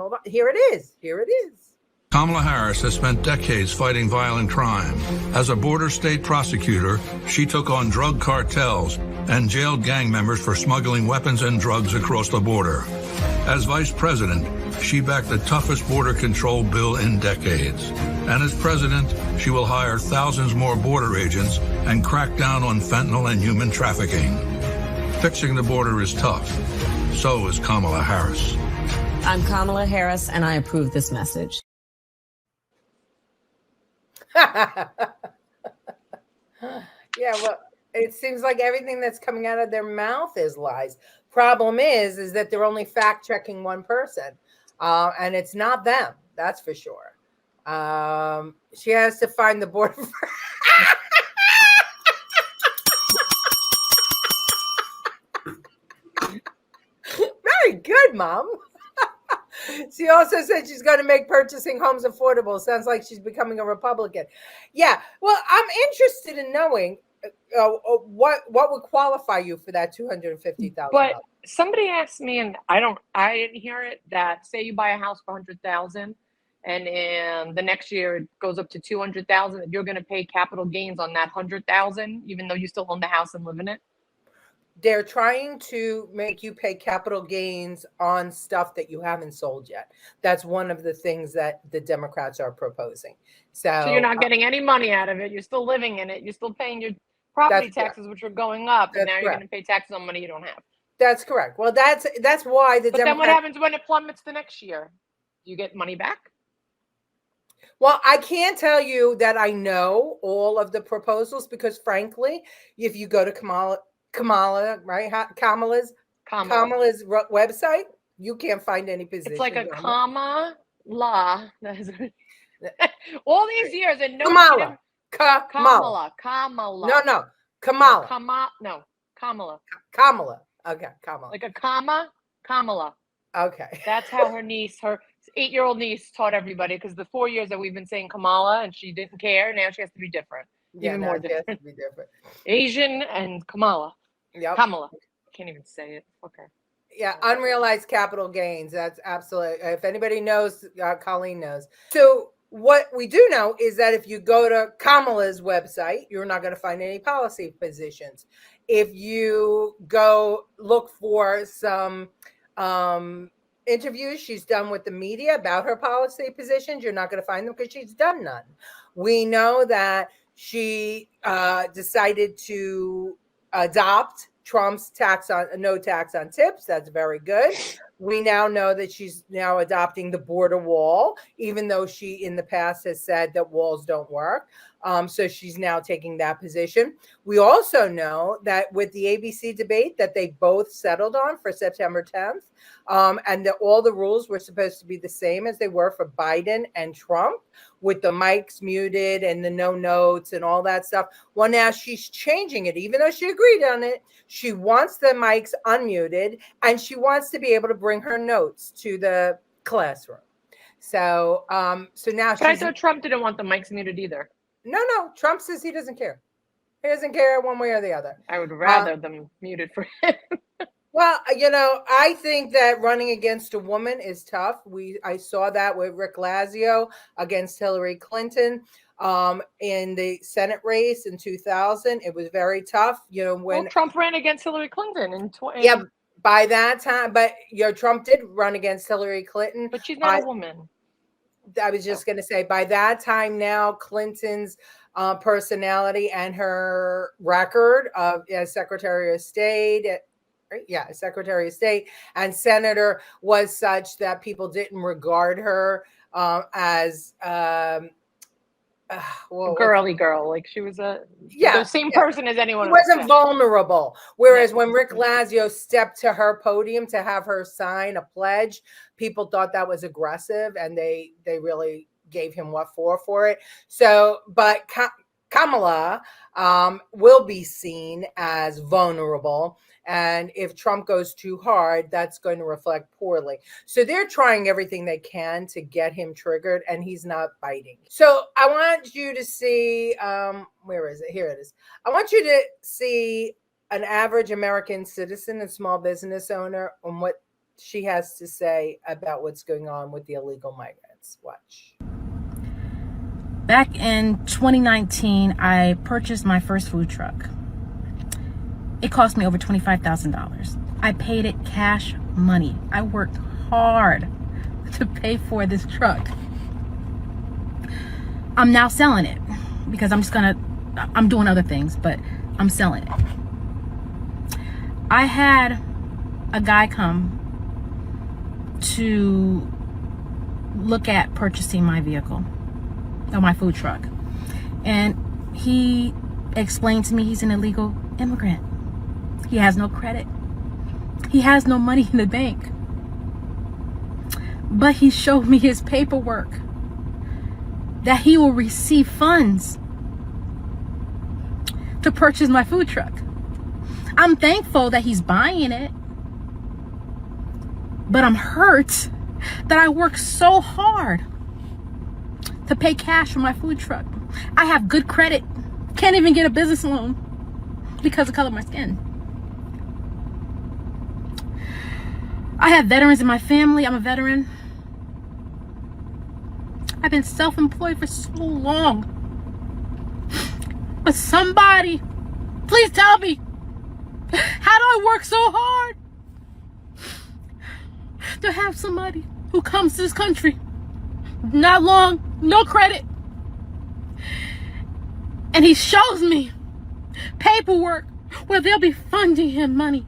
hold on. Here it is. Kamala Harris has spent decades fighting violent crime. As a border state prosecutor, she took on drug cartels and jailed gang members for smuggling weapons and drugs across the border. As vice president, she backed the toughest border control bill in decades. And as president, she will hire thousands more border agents and crack down on fentanyl and human trafficking. Fixing the border is tough. So is Kamala Harris. I'm Kamala Harris, and I approve this message. Yeah, well, it seems like everything that's coming out of their mouth is lies. Problem is that they're only fact checking one person, and it's not them. That's for sure. She has to find the border. Very good, Mom. She also said she's going to make purchasing homes affordable. Sounds like she's becoming a Republican. Yeah. Well, I'm interested in knowing what would qualify you for that $250,000. But somebody asked me, and I didn't hear it, that say you buy a house for $100,000, and in the next year it goes up to $200,000, that you're going to pay capital gains on that $100,000, even though you still own the house and live in it. They're trying to make you pay capital gains on stuff that you haven't sold yet. That's one of the things that the Democrats are proposing. So you're not getting any money out of it. You're still living in it. You're still paying your property taxes, which are going up. And now you're going to pay taxes on money you don't have. That's correct. Well, that's why the Democrats. But then what happens when it plummets the next year? Do you get money back? Well, I can't tell you that I know all of the proposals because, frankly, if you go to Kamala, right? Kamala's website, you can't find any position. It's like a comma law. All these years and no Kamala. Kamala. No, Kamala. Kamala. Kamala. Okay, Kamala. Like a comma, Kamala. Okay. That's how her 8-year-old niece taught everybody, because the 4 years that we've been saying Kamala and she didn't care, now she has to be different. Yeah, even more different. Has to be different. Asian and Kamala. Yep. Kamala. I can't even say it. Okay. Yeah, unrealized capital gains. That's absolutely. If anybody knows, Colleen knows. So what we do know is that if you go to Kamala's website, you're not going to find any policy positions. If you go look for some interviews she's done with the media about her policy positions, you're not going to find them because she's done none. We know that she decided to adopt Trump's no tax on tips. That's very good. We now know that she's now adopting the border wall, even though she in the past has said that walls don't work. So she's now taking that position. We also know that with the ABC debate that they both settled on for September 10th, and that all the rules were supposed to be the same as they were for Biden and Trump, with the mics muted and the no notes and all that stuff. Well, now she's changing it, even though she agreed on it. She wants the mics unmuted, and she wants to be able to bring her notes to the classroom. So now. But I thought Trump didn't want the mics muted either. No. Trump says he doesn't care. He doesn't care one way or the other. I would rather them muted for him. Well, I think that running against a woman is tough. I saw that with Rick Lazio against Hillary Clinton in the Senate race in 2000. It was very tough. When Trump ran against Hillary Clinton yeah, by that time, but Trump did run against Hillary Clinton. But she's not a woman. I was just going to say, by that time now, Clinton's personality and her record as Secretary of State, Secretary of State and Senator was such that people didn't regard her as girly girl. Like she was the same person as anyone else. She wasn't vulnerable. Whereas when Rick Mm-hmm. Lazio stepped to her podium to have her sign a pledge, people thought that was aggressive, and they really gave him what for it. So, but Kamala will be seen as vulnerable. And if Trump goes too hard, that's going to reflect poorly. So they're trying everything they can to get him triggered, and he's not biting. So I want you to see, where is it? Here it is. I want you to see an average American citizen and small business owner on what she has to say about what's going on with the illegal migrants. Watch. Back in 2019, I purchased my first food truck. It cost me over $25,000. I paid it cash money. I worked hard to pay for this truck. I'm now selling it because I'm doing other things, but I'm selling it. I had a guy come to look at purchasing my vehicle, or my food truck. And he explained to me he's an illegal immigrant. He has no credit. He has no money in the bank. But he showed me his paperwork that he will receive funds to purchase my food truck. I'm thankful that he's buying it, but I'm hurt that I worked so hard to pay cash for my food truck. I have good credit, can't even get a business loan because of the color of my skin. I have veterans in my family. I'm a veteran. I've been self-employed for so long. But somebody, please tell me, how do I work so hard to have somebody who comes to this country, not long, no credit, and he shows me paperwork where they'll be funding him money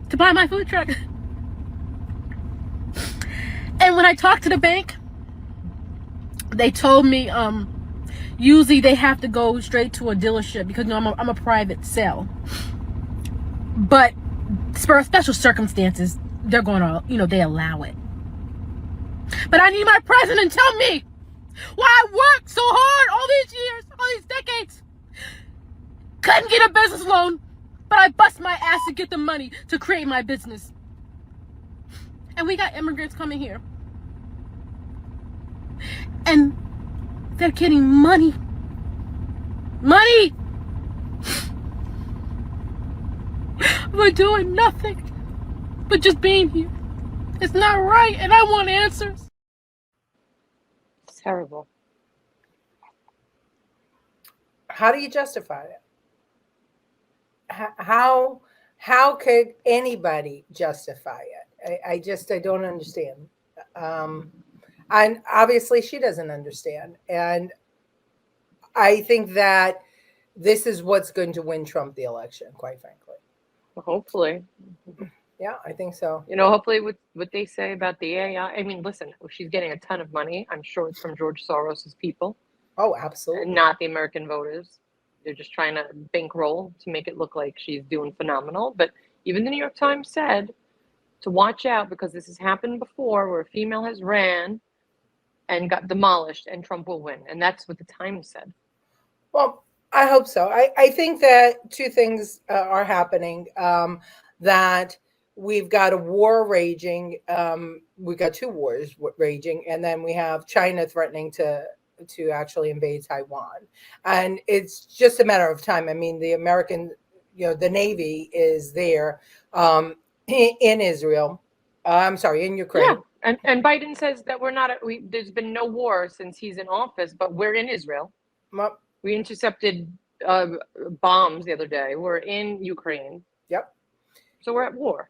to buy my food truck. And when I talked to the bank, they told me usually they have to go straight to a dealership because I'm a private sale. But for special circumstances, they're going to, they allow it. But I need my president to tell me why I worked so hard all these years, all these decades. Couldn't get a business loan, but I bust my ass to get the money to create my business. And we got immigrants coming here. And they're getting money. Money! We're doing nothing but just being here. It's not right, and I want answers. It's terrible. How do you justify it? How could anybody justify it? I don't understand. And obviously she doesn't understand. And I think that this is what's going to win Trump the election, quite frankly. Well, hopefully. Yeah, I think so. Hopefully what they say about the AI. I mean, listen, she's getting a ton of money. I'm sure it's from George Soros's people. Oh, absolutely. And not the American voters. They're just trying to bankroll to make it look like she's doing phenomenal. But even the New York Times said to watch out because this has happened before where a female has ran and got demolished and Trump will win. And that's what the Times said. Well, I hope so. I think that two things are happening, that we've got a war raging. We've got two wars raging, and then we have China threatening to actually invade Taiwan. And it's just a matter of time. I mean, the American, the Navy is there in Israel. I'm sorry, in Ukraine. Yeah. And Biden says that there's been no war since he's in office, but we're in Israel. Well, we intercepted bombs the other day. We're in Ukraine. Yep. So we're at war.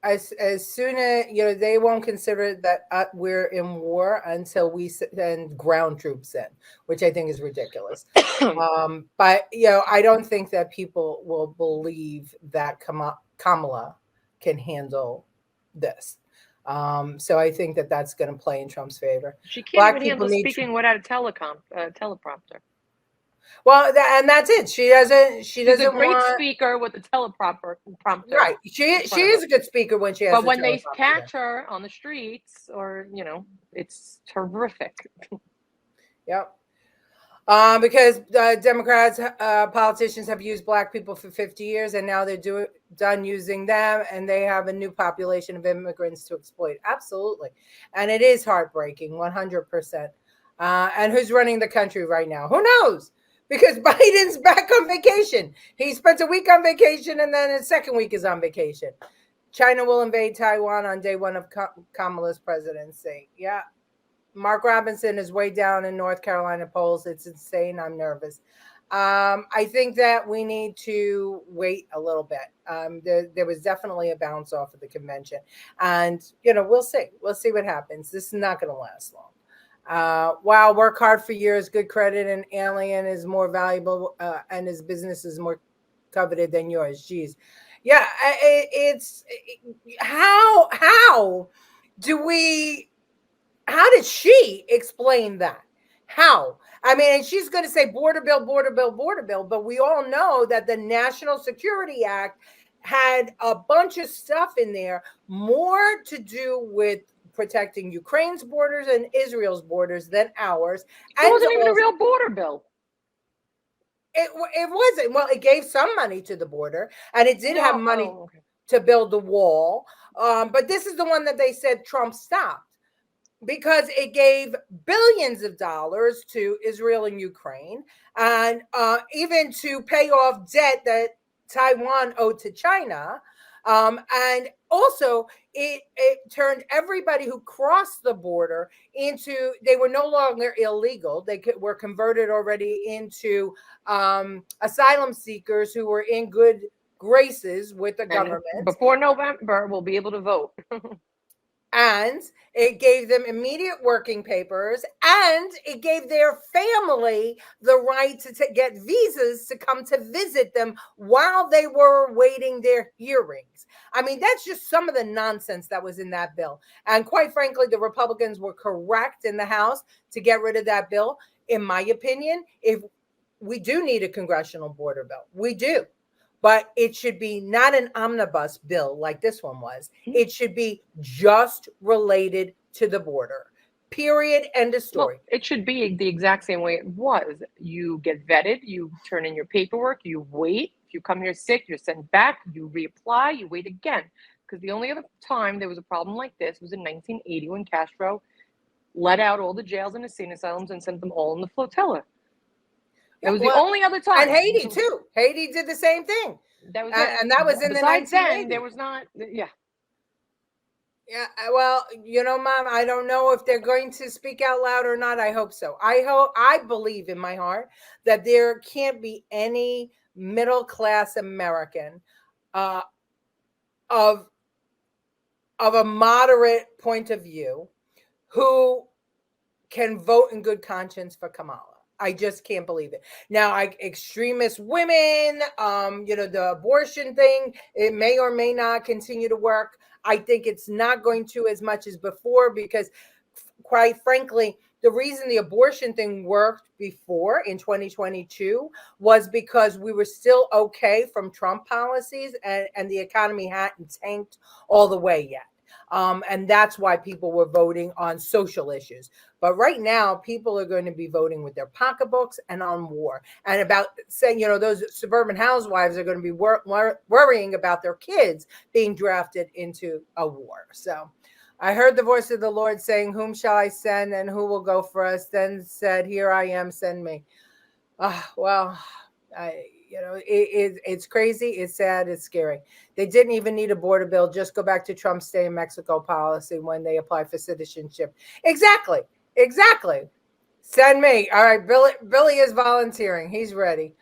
As soon as they won't consider that we're in war until we send ground troops in, which I think is ridiculous. But I don't think that people will believe that Kamala can handle this. So I think that that's going to play in Trump's favor. She can't even handle speaking without a teleprompter. Well, and that's it. She doesn't. She's a great speaker with a teleprompter. Right. She is a good speaker when she has. But when they catch her on the streets, or it's terrific. Yep. Because Democrats, politicians have used Black people for 50 years, and now they're done using them, and they have a new population of immigrants to exploit. Absolutely, and it is heartbreaking, 100%. And who's running the country right now? Who knows? Because Biden's back on vacation. He spent a week on vacation, and then his second week is on vacation. China will invade Taiwan on day one of Kamala's presidency. Yeah. Mark Robinson is way down in North Carolina polls. It's insane. I'm nervous. I think that we need to wait a little bit. There was definitely a bounce off of the convention, and we'll see. We'll see what happens. This is not going to last long. Wow, work hard for years, good credit, and alien is more valuable, and his business is more coveted than yours. Jeez, yeah. It's how do we? How did she explain that? How? I mean, and she's going to say border bill, border bill, border bill, but we all know that the National Security Act had a bunch of stuff in there, more to do with protecting Ukraine's borders and Israel's borders than ours. It wasn't even a real border bill. It wasn't. Well, it gave some money to the border, and it did have money to build the wall. But this is the one that they said Trump stopped, because it gave billions of dollars to Israel and Ukraine, and even to pay off debt that Taiwan owed to China. And also, it turned everybody who crossed the border into, they were no longer illegal. They were converted already into asylum seekers who were in good graces with the government. Before November, we'll be able to vote. And it gave them immediate working papers, and it gave their family the right to get visas to come to visit them while they were waiting their hearings. I mean, that's just some of the nonsense that was in that bill. And quite frankly, the Republicans were correct in the House to get rid of that bill. In my opinion, if we do need a congressional border bill, we do. But it should be not an omnibus bill like this one was. It should be just related to the border. Period. End of story. Well, it should be the exact same way it was. You get vetted, you turn in your paperwork, you wait. If you come here sick, you're sent back, you reapply, you wait again. Because the only other time there was a problem like this was in 1980 when Castro let out all the jails and insane asylums and sent them all in the flotilla. It was the only other time. And Haiti too. Haiti did the same thing. That was and that was in the 1980s. Then, there was not. Yeah. Well, Mom, I don't know if they're going to speak out loud or not. I hope so. I believe in my heart that there can't be any middle class American of a moderate point of view who can vote in good conscience for Kamala. I just can't believe it. Now, extremist women, the abortion thing, it may or may not continue to work. I think it's not going to as much as before, because quite frankly, the reason the abortion thing worked before in 2022 was because we were still okay from Trump policies, and the economy hadn't tanked all the way yet. And that's why people were voting on social issues. But right now, people are going to be voting with their pocketbooks and on war. And about saying, those suburban housewives are going to be worrying about their kids being drafted into a war. So I heard the voice of the Lord saying, "Whom shall I send, and who will go for us?" Then said, "Here I am, send me." It's crazy. It's sad. It's scary. They didn't even need a border bill. Just go back to Trump's stay in Mexico policy when they apply for citizenship. Exactly. Send me. All right. Billy is volunteering. He's ready.